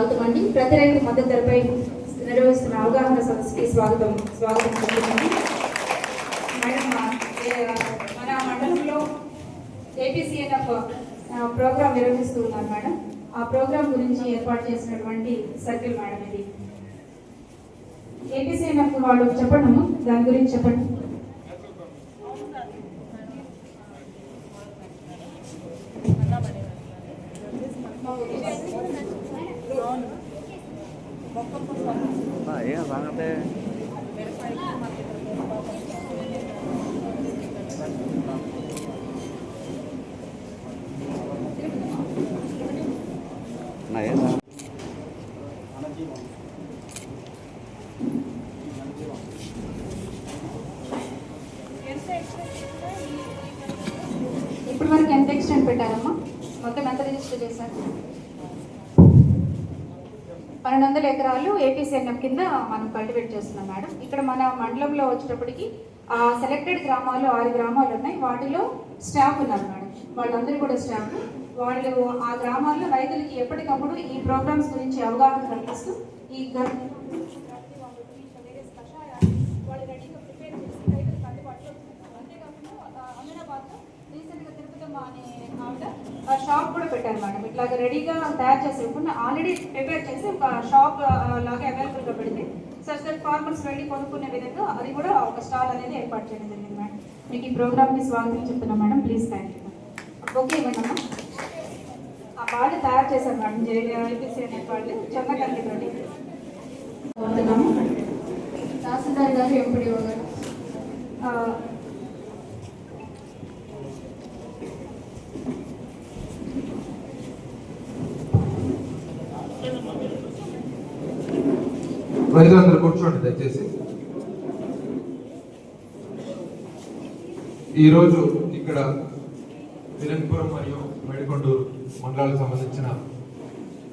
స్వాగతం అండి. ప్రతి రైతు మద్దతు ధరపై నిర్వహిస్తున్న అవగాహన సదస్సుకి స్వాగతం చెప్తున్నాను. మేడం, మన మండలంలో ఏపీసీఎన్ఎఫ్ ప్రోగ్రామ్ నిర్వహిస్తూ ఉన్నారు మేడం. ఆ ప్రోగ్రామ్ గురించి ఏర్పాటు చేసినటువంటి సర్కిల్ మేడం ఇది. ఏపీసీఎన్ఎఫ్ వాళ్ళు చెప్పండి, దాని గురించి చెప్పండి. sangat nah ya ఇప్పుడు వరకు ఎంత ఎక్స్టెండ్ పెట్టారమ్మా? మొత్తం ఎంత రిజిస్టర్ చేశారు? 1200 ఎకరాలు ఏపీసీఎన్ఎఫ్ కింద మనం కల్టివేట్ చేస్తున్నాం మేడం. ఇక్కడ మన మండలంలో వచ్చేటప్పటికి సెలెక్టెడ్ గ్రామాలు 6 గ్రామాలు ఉన్నాయి. వాటిలో స్టాఫ్ ఉన్నారు మేడం. వాళ్ళందరూ కూడా స్టాఫ్. వాళ్ళు ఆ గ్రామాల్లో రైతులకి ఎప్పటికప్పుడు ఈ ప్రోగ్రామ్స్ గురించి అవగాహన కల్పిస్తూ ఈ షాప్ కూడా పెట్టారు మేడం. ఇట్లాగ రెడీగా తయారు చేసి ఆల్రెడీ ప్రిపేర్ చేసి ఒక షాప్ లాగా అవైలబుల్గా పెడితే సర్చ్ ఫార్మర్స్ వెళ్ళి కొనుక్కునే విధంగా అది కూడా ఒక స్టాల్ అనేది ఏర్పాటు చేయడం జరిగింది మేడం. మీకు ఈ ప్రోగ్రామ్కి స్వాగతం చెప్తున్నాం madam. Please thank you. Okay madam. వాళ్ళు తయారు చేశారు మేడం. ఏపీసీఎన్ఎఫ్ వాళ్ళు చెన్నకల్లి తోటి కోరుతున్నాము. తహసీల్దార్ గారు, ఎంపీడీఓ గారు, రైతులందరూ కూర్చోండి దయచేసి. ఈరోజు ఇక్కడ విలంపురం మరియు మేడికొండూరు మండలాలకు సంబంధించిన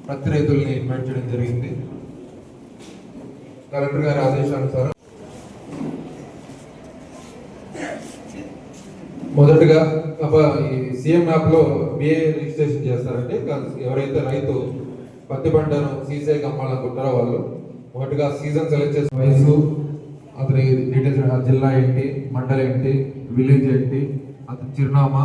ప్రతి రైతుల్ని ఇన్వైట్ చేయడం జరిగింది. కలెక్టర్ గారి ఆదేశానుసారం మొదటగా ఈ సీఎం యాప్లో బిఏ రిజిస్ట్రేషన్ చేస్తారంటే ఎవరైతే రైతు పత్తి పంటను సీసీఐకి అమ్మాలనుకుంటారో వాళ్ళు మొదటిగా సీజన్ సెలెక్ట్ చేసిన వయసు, అతని డీటెయిల్స్, జిల్లా ఏంటి, మండలం ఏంటి, విలేజ్ ఏంటి, అతని చిరునామా,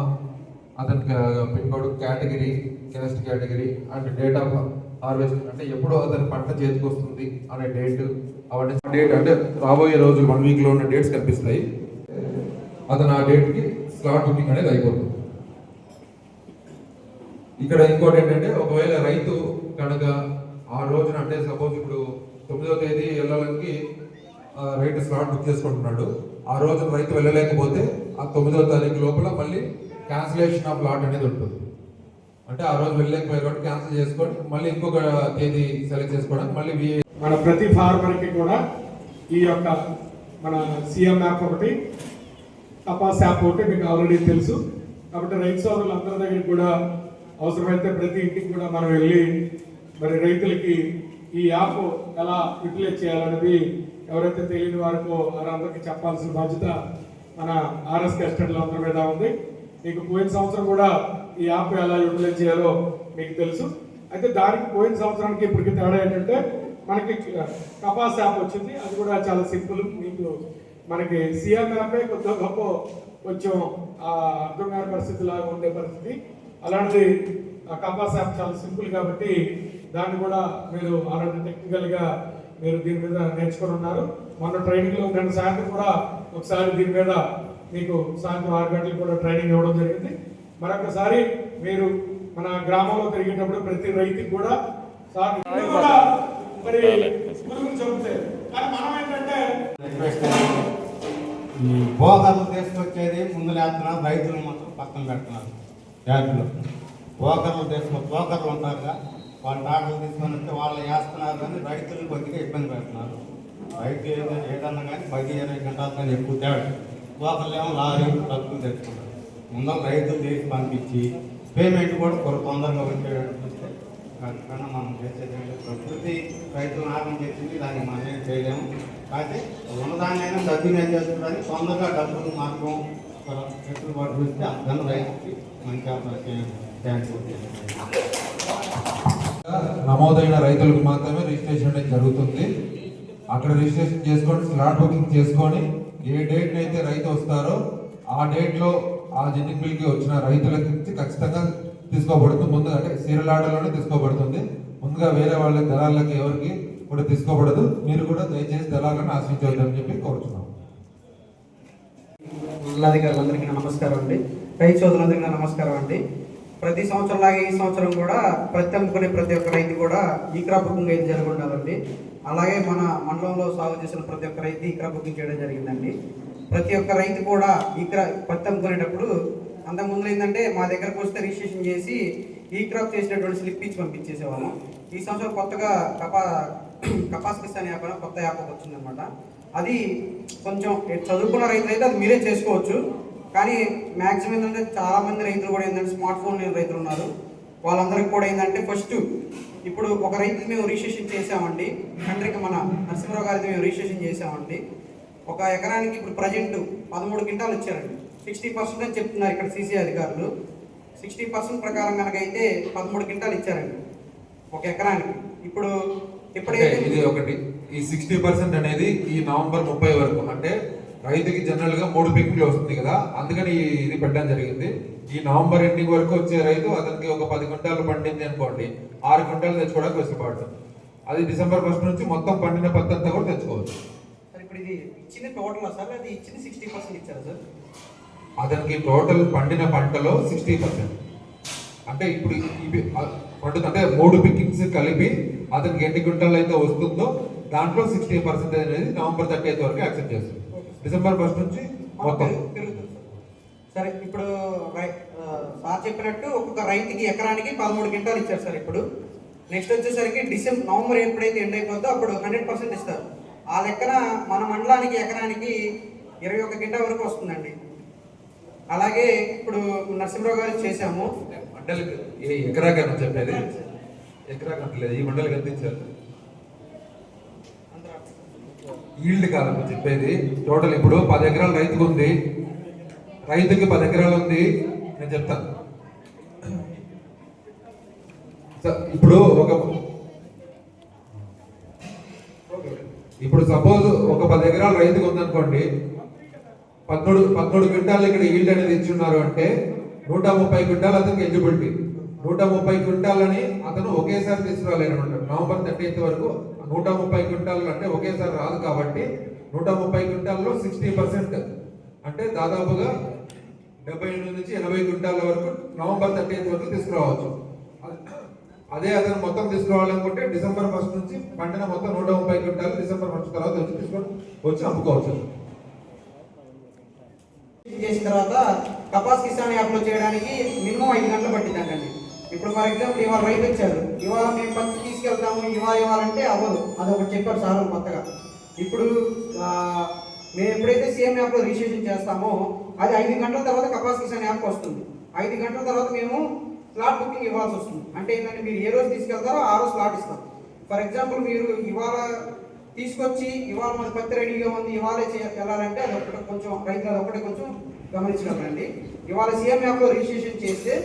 అతనికి pin code, category, caste category and date of harvest అంటే ఎప్పుడు అతని పంట చేతికి వస్తుంది అనే డేట్, అవన్నీ డేట్ అంటే రాబోయే రోజు 1 వీక్లో ఉన్న డేట్స్ కనిపిస్తాయి. అతను ఆ డేట్కి స్లాట్ బుకింగ్ అనేది అయిపోతుంది. ఇక్కడ ఇంకోటి ఏంటంటే ఒకవేళ రైతు కనుక ఆ రోజున అంటే సపోజ్ ఇప్పుడు 9వ తేదీ వెళ్ళాలని రైతు స్లాట్ బుక్ చేసుకుంటున్నాడు. ఆ రోజు రైతు వెళ్ళలేకపోతే ఆ 9వ తారీఖు లోపల మళ్ళీ క్యాన్సిలేషన్ ఆఫ్ లాట్ అనేది ఉంటుంది. అంటే ఆ రోజు వెళ్ళలేకపోయారు కాబట్టి క్యాన్సిల్ చేసుకొని మళ్ళీ ఇంకొక తేదీ సెలెక్ట్ చేసుకోవడానికి మళ్ళీ మన ప్రతి ఫార్మర్కి కూడా ఈ యొక్క మన సీఎం యాప్ ఒకటి, తపాస్ యాప్ ఒకటి మీకు ఆల్రెడీ తెలుసు. కాబట్టి రైతు సోదరులందరి దగ్గరికి కూడా అవసరమైతే ప్రతి ఇంటికి కూడా మనం వెళ్ళి మరి రైతులకి ఈ యాప్ ఎలా యూటిలైజ్ చేయాలనేది ఎవరైతే తెలియని వారికో వారందరికీ చెప్పాల్సిన బాధ్యత మన ఆర్ఎస్ కస్టడీలో అందరి మీద ఉంది. మీకు పోయిన సంవత్సరం కూడా ఈ యాప్ ఎలా యూటిలైజ్ చేయాలో మీకు తెలుసు. అయితే దానికి పోయిన సంవత్సరానికి ఇప్పటికి తేడా ఏంటంటే మనకి కపాస్ యాప్ వచ్చింది. అది కూడా చాలా సింపుల్. మీకు మనకి సీఎం యాపే కొద్దిగా గొప్ప కొంచెం అర్థం కాని పరిస్థితి లాగా ఉండే పరిస్థితి. అలాంటిది కపాస్ యాప్ చాలా సింపుల్ కాబట్టి దాన్ని కూడా మీరు ఆల్రెడీ టెక్నికల్గా మీరు దీని మీద నేర్చుకొని ఉన్నారు. మొన్న ట్రైనింగ్లో నిన్న సాయంత్రం కూడా ఒకసారి దీని మీద మీకు సాయంత్రం 6 గంటలకు కూడా ట్రైనింగ్ ఇవ్వడం జరిగింది. మరొకసారి మీరు మన గ్రామంలో తిరిగేటప్పుడు ప్రతి రైతుకి కూడా సార్ మరి గురించి చెబుతారు. కానీ మనం ఏంటంటే ఈ బోకర్లు తీసుకొచ్చేది ముందు వేస్తున్నారు, రైతులు మాత్రం పక్కన పెడుతున్నారు. యాప్లో బోకర్లు ఉంటారుగా, వాళ్ళు టాటలు తీసుకొని వస్తే వాళ్ళు వేస్తున్నారు కానీ రైతులు కొద్దిగా ఇబ్బంది పెడుతున్నారు. రైతు ఏదన్నా కానీ 10-20 గంటల కానీ ఎక్కువ తేడా, బోకర్లు ఏమో లారీ తక్కువ తెచ్చుకుంటారు. ముందర రైతులు చేసి పంపించి పేమెంట్ కూడా కొంత తొందరగా వచ్చేటట్టు చూస్తే కన్నా మనం చేసేది ప్రకృతి రైతులు నాగం చేసింది, దాన్ని మనం ఏం చేయలేము. అయితే ఉన్నదాన్నైనా డబ్బులు ఏం చేస్తుందని తొందరగా డబ్బులు మార్గం పెట్టుబడి చూస్తే అందరూ రైతుకి మంచి అవకాశం. Thank you. నమోదైన రైతులకు మాత్రమే రిజిస్ట్రేషన్ అనేది జరుగుతుంది. అక్కడ రిజిస్ట్రేషన్ చేసుకొని స్లాట్ బుకింగ్ చేసుకొని ఏ డేట్ అయితే రైతు వస్తారో ఆ డేట్ లో ఆ జిన్నింగ్ మిల్ కి వచ్చిన రైతులకి ఖచ్చితంగా తీసుకోబడుతుంది. ముందుగా అంటే సీరియల్ ఆర్డర్లోనే తీసుకోబడుతుంది. ముందుగా వేరే వాళ్ళ దళాలకి ఎవరికి కూడా తీసుకోబడదు. మీరు కూడా దయచేసి దళాలను ఆశ్రయించవద్దని చెప్పి కోరుతున్నాం. జిల్లాధికారులందరికీ నమస్కారం అండి. రైతు సోదరులందరికీ నమస్కారం అండి. ప్రతి సంవత్సరం లాగే ఈ సంవత్సరం కూడా అమ్ముకునే ప్రతి ఒక్క రైతు కూడా ఈ క్రాప్ బుకింగ్ అయితే జరుగుతుందండి. అలాగే మన మండలంలో సాగు చేసిన ప్రతి ఒక్క రైతు ఈ క్రాప్ బుకింగ్ చేయడం జరిగిందండి. ప్రతి ఒక్క రైతు కూడా పత్తి అమ్ముకునేటప్పుడు అంతకుముందు ఏంటంటే మా దగ్గరకు వస్తే రిజిస్ట్రేషన్ చేసి ఈ క్రాప్ చేసినటువంటి స్లిప్ ఇచ్చి పంపించేసేవాళ్ళం. ఈ సంవత్సరం కొత్తగా కపాస్ కిసాన్ యాప్ అని కొత్త యాప్ వచ్చిందనమాట. అది కొంచెం చదువుకున్న రైతులు అయితే అది మీరే చేసుకోవచ్చు. కానీ మ్యాక్సిమం ఏంటంటే చాలామంది రైతులు కూడా ఏంటంటే స్మార్ట్ ఫోన్ లేని రైతులు ఉన్నారు. వాళ్ళందరికీ కూడా ఏంటంటే ఫస్ట్ ఇప్పుడు ఒక రైతుకి మేము రిజిస్ట్రేషన్ చేసామండి. తండ్రికి మన నరసింహరావు గారికి మేము రిజిస్ట్రేషన్ చేసామండి. ఒక ఎకరానికి ఇప్పుడు ప్రజెంట్ 13 క్వింటాలు ఇచ్చారండి. 60% అని చెప్తున్నారు ఇక్కడ సీసీ అధికారులు. 60% ప్రకారం కనుకైతే 13 క్వింటాలు ఇచ్చారండి ఒక ఎకరానికి. ఇప్పుడు ఎప్పుడైతే ఇది ఒకటి ఈ 60% అనేది ఈ నవంబర్ 30 వరకు అంటే రైతుకి జనరల్ గా 3 పిక్లు వస్తుంది కదా, అందుకని ఇది పెట్టడం జరిగింది. ఈ నవంబర్ ఎండింగ్ వరకు వచ్చే రైతు అతనికి ఒక 10 క్వింటాలు పండింది అనుకోండి, 6 క్వింటాలు తెచ్చుకోవడానికి వెసులుబాటుంది. అది డిసెంబర్ 1 నుంచి మొత్తం పండిన పత్తి అంతా కూడా తెచ్చుకోవచ్చు. ఇప్పుడు ఇది ఇచ్చింది టోటల్ సార్, అది ఇచ్చింది 60% ఇచ్చారు సార్. అతనికి టోటల్ పండిన పంటలో 60% అంటే ఇప్పుడు ఇవి పండుతుంది అంటే 3 పికింగ్స్ కలిపి అతనికి ఎన్ని క్వింటాలు అయితే వస్తుందో దాంట్లో 60% అనేది నవంబర్ 30 వరకు యాక్సెప్ట్ చేస్తుంది. డిసెంబర్ 1 నుంచి మొత్తం పెరుగుతుంది సార్. ఇప్పుడు సార్ చెప్పినట్టు ఒక్కొక్క రైతుకి ఎకరానికి 13 క్వింటాలు ఇచ్చారు సార్. ఇప్పుడు నెక్స్ట్ వచ్చేసరికి నవంబర్ ఎప్పుడైతే ఎండ్ అయిపోద్దో అప్పుడు 100% ఇస్తారు. ఆ లెక్కన మన మండలానికి ఎకరానికి 21 క్వింటాల్ వరకు వస్తుందండి. అలాగే ఇప్పుడు నరసింహరావు గారు చేశాము. మండలికి ఎకరాకి అని చెప్పేది ఎకరాకి అంటలేదు, ఈ మండలికి ఎంత ఇచ్చారు ఈల్డ్ కాలం చెప్పేది. టోటల్ ఇప్పుడు 10 ఎకరాల రైతుకు ఉంది, రైతుకి 10 ఎకరాలు ఉంది. నేను చెప్తాను ఇప్పుడు సపోజ్ ఒక 10 ఎకరాల రైతుకు ఉందనుకోండి, 13 క్వింటాలు ఇక్కడ ఈల్డ్ అనేది ఇచ్చున్నారు అంటే 130 క్వింటాలు అతనికి ఎలిజిబిలిటీ. 130 క్వింటాలని అతను ఒకేసారి తీసుకురాలేనమాట. నవంబర్ 30 వరకు 130 క్వింటాలు అంటే ఒకేసారి రాదు కాబట్టి 130 క్వింటాల్లో 60% అంటే దాదాపుగా 78 నుంచి 80 క్వింటాల వరకు నవంబర్ 30 వరకు తీసుకురావచ్చు. అదే అతను మొత్తం తీసుకోవాలనుకుంటే డిసెంబర్ 1 నుంచి పండిన మొత్తం 130 క్వింటాలు డిసెంబర్ 1 తర్వాత వచ్చి అమ్ముకోవచ్చు. చేసిన తర్వాత కపాస్ కిసాన్ యాప్లో చేయడానికి మినిమం 5 గంటలు పట్టిందండి. ఇప్పుడు ఫర్ ఎగ్జాంపుల్ ఇవాళ రైతు వచ్చారు, ఇవాళ మేము పత్తి తీసుకెళ్తాము ఇవ్వాలంటే అవ్వదు. అదొకటి చెప్పారు సార్ కొత్తగా. ఇప్పుడు మేము ఎప్పుడైతే సీఎం యాప్లో రిజిస్ట్రేషన్ చేస్తామో అది 5 గంటల తర్వాత కపాస్ కిసాన్ యాప్కి వస్తుంది. 5 గంటల తర్వాత మేము స్లాట్ బుకింగ్ ఇవ్వాల్సి వస్తుంది. అంటే ఏంటంటే మీరు ఏ రోజు తీసుకెళ్తారో ఆ రోజు స్లాట్ ఇస్తాం. ఫర్ ఎగ్జాంపుల్ మీరు ఇవాళ తీసుకొచ్చి ఇవాళ మన పత్తి రెడీగా ఉంది ఇవాళ వెళ్ళాలంటే అది ఒకటి కొంచెం రైతులు అదొకటి కొంచెం గమనించగలరండి. ఇవాళ సీఎం యాప్లో రిజిస్ట్రేషన్ చేస్తే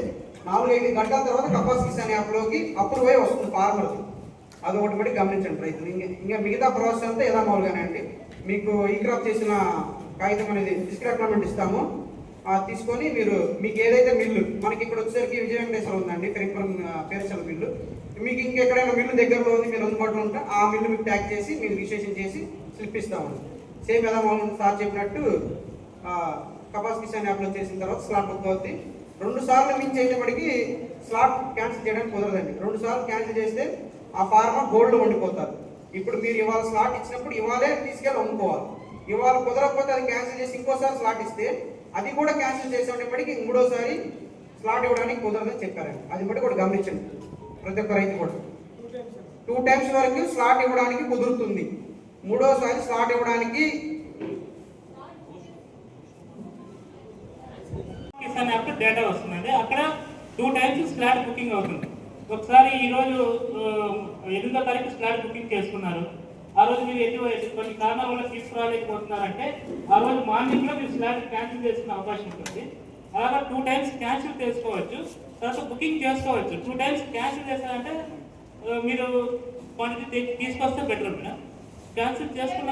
4-5 గంటల తర్వాత కపాస్ కిసాన్ యాప్లోకి అప్రూవ్ అయ్యి వస్తుంది ఫార్మర్కి. అదొకటి బట్టి గమనించండి రైతులు. ఇంకా మిగతా ప్రాసెస్ అంతా ఎలా మామూలుగానే అండి. మీకు ఈ క్రాప్ చేసిన కాగితం అనేది డిస్క్రిప్ట్మెంట్ ఇస్తాము, తీసుకొని మీరు మీకు ఏదైతే మిల్లు మనకి ఇక్కడ వచ్చేసరికి విజయ వెంకటేశ్వర ఉందండి పేరుచల మిల్లు, మీకు ఇంకెక్కడైనా మిల్లు దగ్గరలో ఉంది మీరు అందుబాటులో ఉంటే ఆ మిల్లు మీకు ట్యాగ్ చేసి మీరు రిజిస్ట్రేషన్ చేసి స్లిప్ ఇస్తామండి. సేమ్ ఎలా మామూలు సార్ చెప్పినట్టు కపాస్ కిసాన్ యాప్లో చేసిన తర్వాత స్లాట్ బుక్ అవుతుంది. 2 సార్లు మించి అయినప్పటికీ స్లాట్ క్యాన్సిల్ చేయడానికి కుదరదండి. 2 సార్లు క్యాన్సిల్ చేస్తే ఆ ఫార్మర్ గోల్డ్ వండిపోతారు. ఇప్పుడు మీరు ఇవాళ స్లాట్ ఇచ్చినప్పుడు ఇవాళే తీసుకెళ్ళి అమ్ముకోవాలి. ఇవాళ కుదరకపోతే అది క్యాన్సిల్ చేసి ఇంకోసారి స్లాట్ ఇస్తే అది కూడా క్యాన్సిల్ చేసేటప్పటికి 3వసారి స్లాట్ ఇవ్వడానికి కుదరదని చెప్పారండి. అది బట్టి కూడా గమనించండి ప్రతి ఒక్క రైతు కూడా. 2 టైమ్స్ వరకు స్లాట్ ఇవ్వడానికి కుదురుతుంది. 3వసారి స్లాట్ ఇవ్వడానికి కిసాన్ యాప్ డేటా వస్తుందండి. అక్కడ 2 టైమ్స్ స్లాట్ బుకింగ్ అవుతుంది. ఒకసారి ఈరోజు 8వ తారీఖు స్లాట్ బుకింగ్ చేసుకున్నారు. ఆ రోజు మీరు కొన్ని కారణాల వల్ల తీసుకురాలేకపోతున్నారంటే ఆ రోజు మార్నింగ్లో మీరు స్లాట్ క్యాన్సిల్ చేసుకునే అవకాశం ఉంటుంది. అలాగా 2 టైమ్స్ క్యాన్సిల్ చేసుకోవచ్చు, తర్వాత బుకింగ్ చేసుకోవచ్చు. 2 టైమ్స్ క్యాన్సిల్ చేశారంటే మీరు క్వాంటిటీ తీసుకొస్తే బెటర్ మేడం. క్యాన్సిల్ చేసుకున్న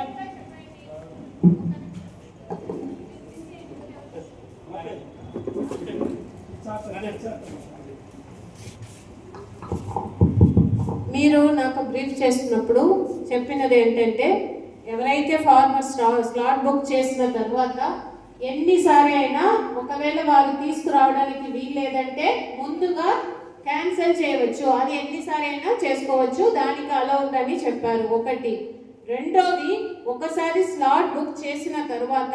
మీరు నాకు బ్రీఫ్ చేస్తున్నప్పుడు చెప్పినది ఏంటంటే ఎవరైతే ఫార్మర్స్ స్లాట్ బుక్ చేసిన తర్వాత ఎన్నిసారి అయినా ఒకవేళ వారు తీసుకురావడానికి వీల్లేదంటే ముందుగా క్యాన్సిల్ చేయవచ్చు. అది ఎన్నిసారి అయినా చేసుకోవచ్చు, దానికి అలౌ ఉందని చెప్పారు. ఒకటి. రెండోది, ఒకసారి స్లాట్ బుక్ చేసిన తర్వాత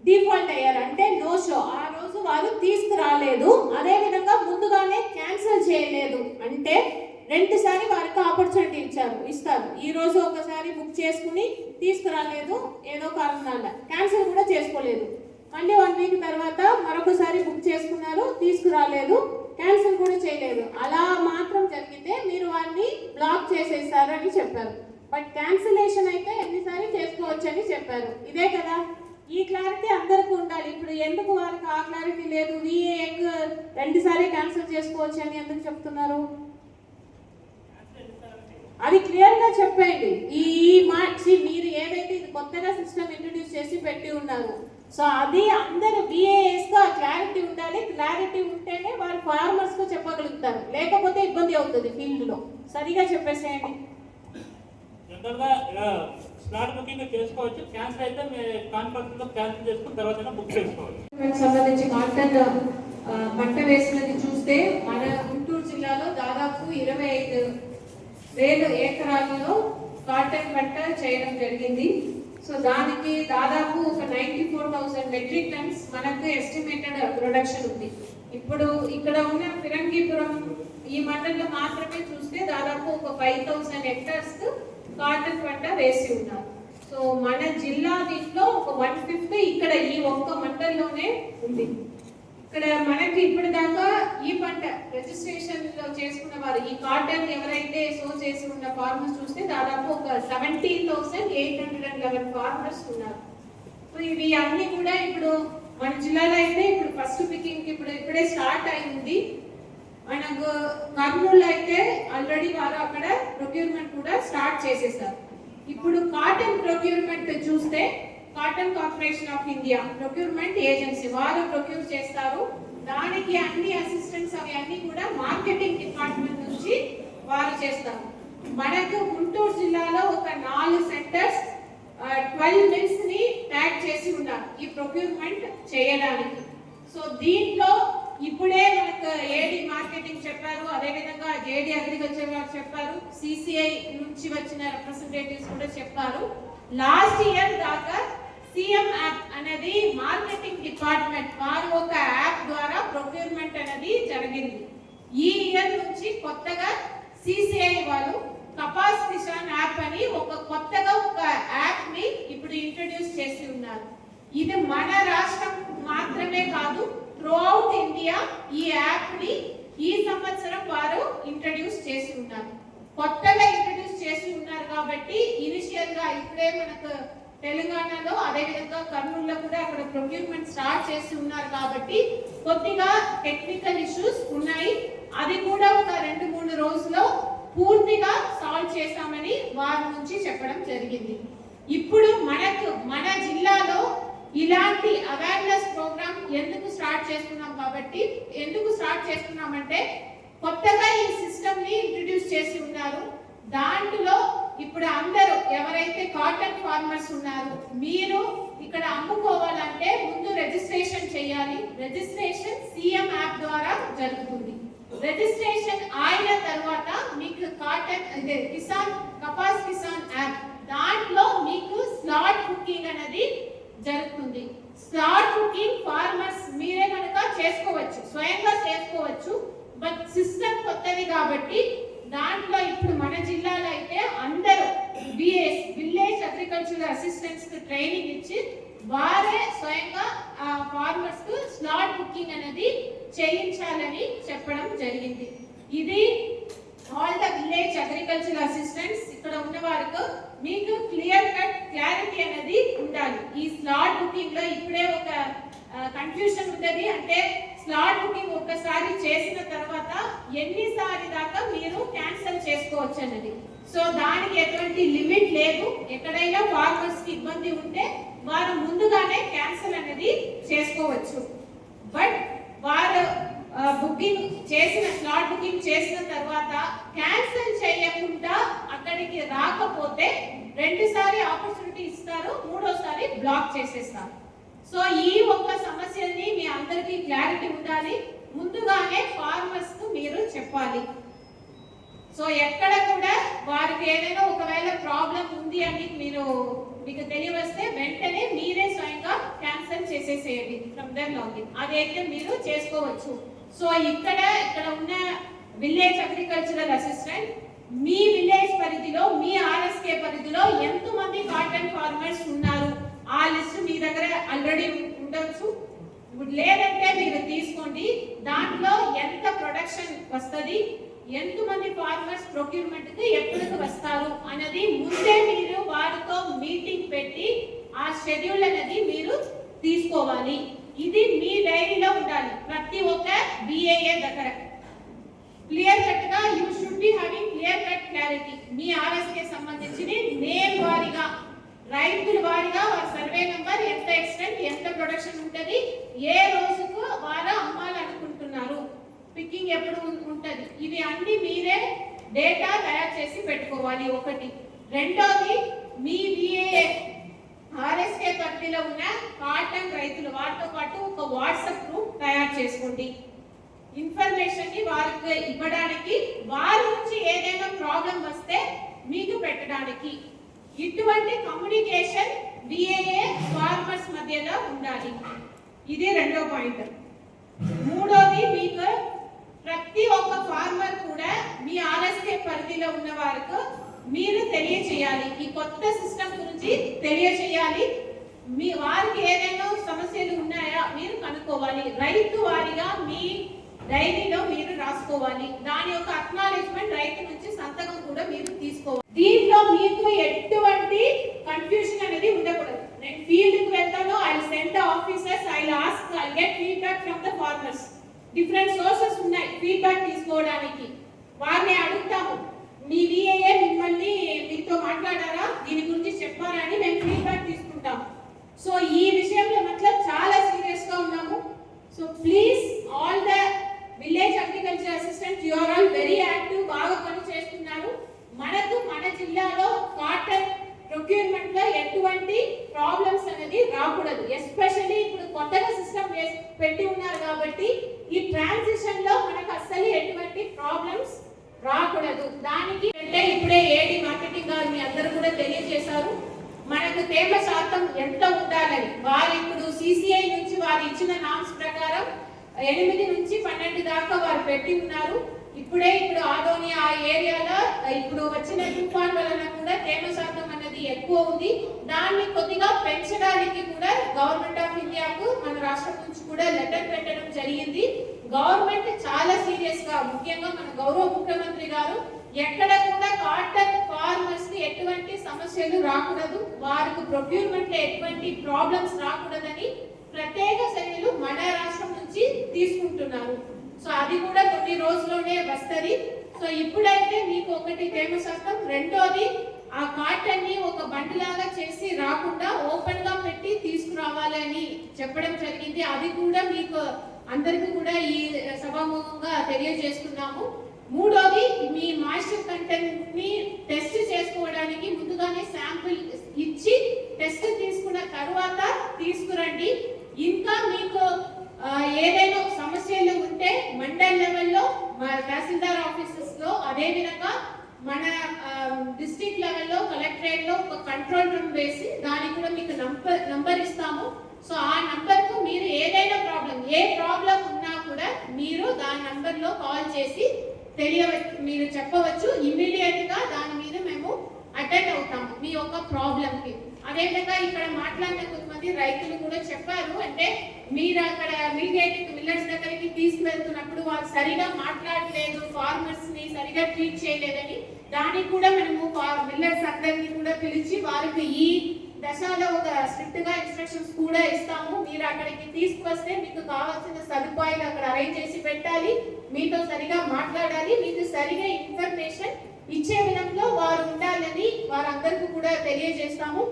డిఫాల్ట్ అయ్యారు అంటే నో షో, ఆ రోజు వారు తీసుకురాలేదు, అదేవిధంగా ముందుగానే క్యాన్సిల్ చేయలేదు అంటే రెండుసారి వారికి ఆపర్చునిటీ ఇస్తారు. ఈ రోజు ఒకసారి బుక్ చేసుకుని తీసుకురాలేదు, ఏదో కారణాల క్యాన్సిల్ కూడా చేసుకోలేదు. మళ్ళీ 1 వీక్ తర్వాత మరొకసారి బుక్ చేసుకున్నారు, తీసుకురాలేదు, క్యాన్సిల్ కూడా చేయలేదు. అలా మాత్రం జరిగితే మీరు వారిని బ్లాక్ చేసేస్తారు అని చెప్పారు. బట్ క్యాన్సిలేషన్ అయితే ఎన్నిసారి చేసుకోవచ్చు అని చెప్పారు. ఇదే కదా, ఈ క్లారిటీ అందరికీ ఉండాలి. ఇప్పుడు ఎందుకు వారికి ఆ క్లారిటీ లేదు? రెండుసారి క్యాన్సిల్ చేసుకోవచ్చు అని ఎందుకు చెప్తున్నారు? అది క్లియర్గా చెప్పండి. మీరు ఏదైతే ఇది కొత్తగా సిస్టమ్ ఇంట్రడ్యూస్ చేసి పెట్టి ఉన్నారు, సో అది అందరు VAS గా క్లారిటీ ఉండాలి. క్లారిటీ ఉంటేనే వారు ఫార్మర్స్ కు చెప్పగలుగుతారు, లేకపోతే ఇబ్బంది అవుతుంది ఫీల్డ్ లో. సరిగా చెప్పేసేయండి. జనరల్గా స్లాట్ బుకింగ్ చేసుకోవచ్చు, క్యాన్సిల్ అయితే కాన్ఫరెన్స్ లో క్యాన్సిల్ చేసుకున్న తర్వాత బుక్ చేసుకోవచ్చు. సంబంధించి కాటన్ పంట వేసినది చూస్తే మన గుంటూరు జిల్లాలో దాదాపు 25,000 ఎకరాలలో కాటన్ పంట చేయడం జరిగింది. సో దానికి దాదాపు ఒక 94,000 మెట్రిక్ టన్స్ మనకు ఎస్టిమేటెడ్ ప్రొడక్షన్ ఉంది. ఇప్పుడు ఇక్కడ ఉన్న ఫిరంగిపురం ఈ మండలంలో మాత్రమే చూస్తే దాదాపు ఒక 5,000 హెక్టార్స్ కాటన్ పంట వేసి ఉన్నారు. సో మన జిల్లా దీంట్లో ఒక 1/5 ఇక్కడ ఈ ఒక్క మండలంలోనే ఉంది. ఇక్కడ మనకి ఇప్పటిదాకా ఈ పంట రిజిస్ట్రేషన్ లో చేసుకున్న వారు, ఈ కాటన్ ఎవరైతే సో చేసి ఉన్న ఫార్మర్స్ చూస్తే దాదాపు ఒక 17,811 ఫార్మర్స్ ఉన్నారు. సో ఇవి అన్ని కూడా ఇప్పుడు మన జిల్లాలో అయితే ఇప్పుడు ఫస్ట్ పికింగ్ ఇప్పుడే స్టార్ట్ అయింది. మనకు కర్నూలు అయితే ఆల్రెడీ వారు అక్కడ ప్రొక్యూర్మెంట్ కూడా స్టార్ట్ చేసేసారు. ఇప్పుడు కాటన్ ప్రొక్యూర్మెంట్ చూస్తే cotton corporation of India procurement agency వారు ప్రొక్యూర్ చేస్తారు. దానికి అన్ని అసిస్టెంట్స్ అవి అన్ని కూడా మార్కెటింగ్ డిపార్ట్మెంట్ నుంచి వారు చేస్తారు. మనకు గుంటూరు జిల్లాలో ఒక 4 సెంటర్స్ 12 మిల్స్ ని ట్యాగ్ చేసి ఉన్నారు ఈ ప్రొక్యూర్మెంట్ చేయడానికి. సో దీంట్లో ఇప్పుడే మనకు ఏడి మార్కెటింగ్ చెప్పారు, అదేవిధంగా జేడి అగ్రికల్చర్ వారు చెప్పారు, CCI నుంచి వచ్చిన రిప్రజెంటేటివ్స్ కూడా చెప్పారు. లాస్ట్ ఇయర్ దాకా CM యాప్ అనేది మార్కెటింగ్ డిపార్ట్మెంట్ వారు ఒక యాప్ ద్వారా ప్రొక్యూర్మెంట్ అనేది జరిగింది. ఈ ఇయర్ నుంచి కొత్తగా CCI వాళ్ళు కపాస్ కిసాన్ యాప్ అని కొత్తగా ఒక యాప్ ని ఇప్పుడు ఇంట్రడ్యూస్ చేసి ఉన్నారు. ఇది మన రాష్ట్రం మాత్రమే కాదు, త్రూఅవుట్ ఇండియా ఈ యాప్ ని ఈ సంవత్సరం వారు ఇంట్రడ్యూస్ చేసి ఉన్నారు. కొత్తగా ఇంట్రడ్యూస్ చేసి ఉన్నారు కాబట్టి ఇనిషియల్ గా ఇప్పుడే మనకు తెలంగాణలో అదేవిధంగా కర్నూలులో కూడా అక్కడ ప్రొక్యూర్మెంట్ స్టార్ట్ చేసి ఉన్నారు కాబట్టి కొద్దిగా టెక్నికల్ ఇష్యూస్ ఉన్నాయి. అది కూడా ఒక 2-3 రోజుల్లో పూర్తిగా సాల్వ్ చేశామని వారి నుంచి చెప్పడం జరిగింది. ఇప్పుడు మన జిల్లాలో ఇలాంటి అవేర్నెస్ ప్రోగ్రామ్ ఎందుకు స్టార్ట్ చేస్తున్నామంటే కొత్తగా ఈ సిస్టమ్ ని ఇంట్రడ్యూస్ చేసి ఉన్నారు. దాంట్లో ఇప్పుడు అందరూ ఎవరైతే కాటన్ ఫార్మర్స్ ఉన్నారు, మీరు ఇక్కడ అమ్ముకోవాలంటే ముందు రిజిస్ట్రేషన్ చేయాలి. రిజిస్ట్రేషన్ CM యాప్ ద్వారా జరుగుతుంది. రిజిస్ట్రేషన్ అయిన తర్వాత మీకు కాటన్ కపాస్ కిసాన్ యాప్ దాంట్లో మీకు స్లాట్ బుకింగ్ అనేది జరుగుతుంది. స్లాట్ బుకింగ్ ఫార్మర్స్ మీరే కనుక చేసుకోవచ్చు, స్వయంగా చేసుకోవచ్చు. బట్ సిస్టమ్ కొత్తది కాబట్టి దాంట్లో ఇప్పుడు మన జిల్లాలో అయితే అందరూ VAs విలేజ్ అగ్రికల్చర్ అసిస్టెంట్స్ కి ట్రైనింగ్ ఇచ్చి వారే స్వయంగా ఫార్మర్స్ కు స్లాట్ బుకింగ్ అనేది చేయించాలని చెప్పడం జరిగింది. ఇది all the village agriculture assistants ఇక్కడ ఉన్న వారికి మీకు క్లియర్ కట్ క్లారిటీ అనేది ఉండాలి. ఈ స్లాట్ బుకింగ్ లో ఇప్పుడే ఒక కన్ఫ్యూషన్ ఉంటుంది. అంటే స్లాట్ బుకింగ్ ఒక్కసారి చేసిన తర్వాత ఎన్నిసారి దాకా మీరు క్యాన్సిల్ చేసుకోవచ్చు అన్నది. సో దానికి ఎటువంటి లిమిట్ లేదు. ఎక్కడైనా ఫార్మర్స్ కి ఇబ్బంది ఉంటే వారు ముందుగానే క్యాన్సిల్ అనేది చేసుకోవచ్చు. బట్ వారు బుకింగ్ చేసిన స్లాట్ బుకింగ్ చేసిన తర్వాత క్యాన్సిల్ చేయకుండా అక్కడికి రాకపోతే రెండుసారి ఆపర్చునిటీ ఇస్తారు, మూడోసారి బ్లాక్ చేసేస్తారు. సో ఈ ఒక్క సమస్యని మీ అందరికీ క్లారిటీ ఉండాలి. ముందుగానే ఫార్మర్స్ కు మీరు చెప్పాలి. సో ఎక్కడ కూడా వారికి ఏదైనా ఒకవేళ ప్రాబ్లం ఉంది అని మీకు తెలియవస్తే వెంటనే మీరే స్వయంగా క్యాన్సిల్ చేసేసేయండి ఫ్రమ్ దర్ లాగిన్. అదైతే మీరు చేసుకోవచ్చు. సో ఇక్కడ ఉన్న విలేజ్ అగ్రికల్చరల్ అసిస్టెంట్ మీ విలేజ్ పరిధిలో, మీ ఆర్ఎస్కే పరిధిలో ఎంతమంది కాటన్ ఫార్మర్స్ ఉన్నారు ఆ లిస్ట్ మీ దగ్గర ఆల్రెడీ ఉండొచ్చు. లేదంటే మీరు తీసుకోండి. దాంట్లో ఎంత ప్రొడక్షన్ వస్తుంది, ఎంతమంది ఫార్మర్స్ ప్రొక్యూర్మెంట్ కి ఎప్పటికి వస్తారు అనేది ముందే మీరు వారితో మీటింగ్ పెట్టి ఆ షెడ్యూల్ అనేది మీరు తీసుకోవాలి. ఇది మీ డైరీలో ఉండాలి. ప్రతి ఒక్క బిఏఏ దగ్గర క్లియర్ కట్ గా you should be having clear cut clarity. Me RSK సంబంధించి నేమ్ వారీగా, రైతుల వారీగా వారి సర్వే నంబర్, ఎంత ఎక్స్టెంట్, ఎంత ప్రొడక్షన్ ఉంటది, ఏ రోజుకు వారు అమ్మాలనుకుంటున్నారు, పికింగ్ ఎప్పుడు ఉంటది, ఇవి అన్ని మీరే డేటా తయారు చేసి పెట్టుకోవాలి. ఒకటి. రెండోది, మీ బిఏఏ ఆర్ఎస్కే పరిధిలో ఉన్న కాటన్ రైతులు వారితో పాటు ఒక వాట్సాప్ గ్రూప్ తయారు చేసుకోండి. ఇన్ఫర్మేషన్ ని వారికి ఇవ్వడానికి, వారి నుంచి ఏదైనా ప్రాబ్లం వస్తే మీకు పెట్టడానికి. ఇటువంటి కమ్యూనికేషన్ బిఏఏ ఫార్మర్స్ మధ్యలో ఉండాలి. ఇది రెండో పాయింట్. మూడోది, మీకు ప్రతి ఒక్క ఫార్మర్ కూడా మీ ఆర్ఎస్కే పరిధిలో ఉన్న వారికి మీరు తెలియచేయాలి. ఈ కొత్త సిస్టమ్ గురించి తెలియచేయాలి. మీ వారికి ఏదైనా సమస్యలు ఉన్నాయా మీరు కనుక్కోవాలి. రైతు వారిగా మీ డైరీలో మీరు రాసుకోవాలి. దాని యొక్క అక్నాలెడ్జ్మెంట్ రైతు నుంచి సంతకం కూడా మీరు తీసుకోవాలి. దీంట్లో మీకు ఎటువంటి కన్ఫ్యూజన్ అనేది ఉండకూడదు. నేను ఫీల్డ్ కి వెళ్తాను, I will send the officers, I will ask, I will get feedback from the farmers. Different sources ఉన్నాయి ఫీడ్బ్యాక్ తీసుకోవడానికి. వారిని అడుగుతాము, మీ విఏఏ మిమ్మల్ని మీతో మాట్లాడారా, దీని గురించి చెప్పారా అని మేము ఫీడ్బ్యాక్ తీసుకుంటాము. సో ఈ విషయంలో మతలబ్ చాలా సీరియస్ గా ఉన్నాము. So please all the village agriculture assistant, you are all very active, బాగా పని చేస్తున్నారు. మనకు మన జిల్లాలో కాటన్ ప్రొక్యూర్మెంట్ లో ఎటువంటి ప్రాబ్లమ్స్ అనేది రాకూడదు. ఎస్పెషల్లీ ఇప్పుడు కొత్తగా సిస్టమ్ పెట్టి ఉన్నారు కాబట్టి ఈ ట్రాన్సిషన్ లో మనకు అసలు ఎటువంటి ప్రాబ్లమ్స్ రాకూడదు. దానికి అంటే ఇప్పుడే ఏడి మార్కెటింగ్ గారు మీ అందరూ కూడా తెలియజేశారు మనకు తేమ శాతం ఎంత ఉండాలని. వారు ఇప్పుడు సిసిఐ నుంచి వారు ఇచ్చిన నామ్స్ ప్రకారం 8 నుంచి 12 దాకా వారు పెట్టి ఉన్నారు. ఇప్పుడు ఆదోని ఆ ఏరియాలో ఇప్పుడు వచ్చిన తుఫాన్ వలన కూడా తేమ శాతం అనేది ఎక్కువ ఉంది. దాన్ని కొద్దిగా పెంచడానికి కూడా గవర్నమెంట్ ఆఫ్ ఇండియాకు మన రాష్ట్రం నుంచి కూడా లెటర్ పెట్టడం జరిగింది. గవర్నమెంట్ చాలా సీరియస్ గా, ముఖ్యంగా మన గౌరవ ముఖ్యమంత్రి గారు ఎక్కడ కూడా కాటన్ ఫార్మర్స్ కి ఎటువంటి సమస్యలు రాకూడదు, వారికి ప్రొక్యూర్మెంట్ లో ఎటువంటి ప్రాబ్లమ్స్ రాకూడదని ప్రత్యేక చర్యలు మన రాష్ట్రం నుంచి తీసుకుంటున్నారు. సో అది కూడా కొన్ని రోజుల్లోనే వస్తది. సో ఇప్పుడైతే మీకు ఒకటి తేమ శాతం, రెండోది ఆ కాటన్ ని ఒక బండిలాగా చేసి రాకుండా ఓపెన్ గా పెట్టి తీసుకురావాలని చెప్పడం జరిగింది. అది కూడా మీకు అందరికీ కూడా ఈ సభాముఖంగా తెలియజేస్తున్నాము. మూడోది, మీ మాయిశ్చర్ కంటెంట్ ని టెస్ట్ చేసుకోవడానికి ముందుగానే శాంపిల్ ఇచ్చి టెస్ట్ తీసుకున్న తర్వాత తీసుకురండి. ఇంకా మీకు ఏదైనా సమస్యలు ఉంటే మండల్ లెవెల్లో తహసీల్దార్ ఆఫీసెస్ లో, అదే విధంగా మన డిస్ట్రిక్ట్ లెవెల్లో కలెక్టరేట్ లో ఒక కంట్రోల్ రూమ్ వేసి దానికి కూడా మీకు నంబర్ ఇస్తాము. సో ఆ నంబర్ కు మీరు ఏదైనా ఏ ప్రాబ్లం ఉన్నా కూడా మీరు దాని నంబర్ లో కాల్ చేసి మీరు చెప్పవచ్చు. ఇమ్మీడియట్ గా దాని మీద మేము అటెండ్ అవుతాము మీ యొక్క ప్రాబ్లం కి. అదేవిధంగా ఇక్కడ మాట్లాడిన కొంతమంది రైతులు కూడా చెప్పారు, అంటే మీరు అక్కడ మిల్లర్స్ దగ్గరికి తీసుకువెళ్తున్నప్పుడు వాళ్ళు సరిగా మాట్లాడలేదు, ఫార్మర్స్ ని సరిగా ట్రీట్ చేయలేదని. దానికి కూడా మనము మిల్లర్స్ అందరినీ కూడా పిలిచి వారికి ఈ దశలో ఒక స్ట్రిక్ట్ గా ఇన్స్ట్రక్షన్స్ కూడా ఇస్తాము. మీరు అక్కడికి తీసుకొస్తే మీకు కావాల్సిన సదుపాయాలు అక్కడ అరేంజ్ చేసి పెట్టాలి, మీతో సరిగా మాట్లాడాలి, మీకు సరిగా ఇన్ఫర్మేషన్ ఇచ్చే విధంలో వారు ఉండాలని వారందరికీ కూడా తెలియజేస్తాము.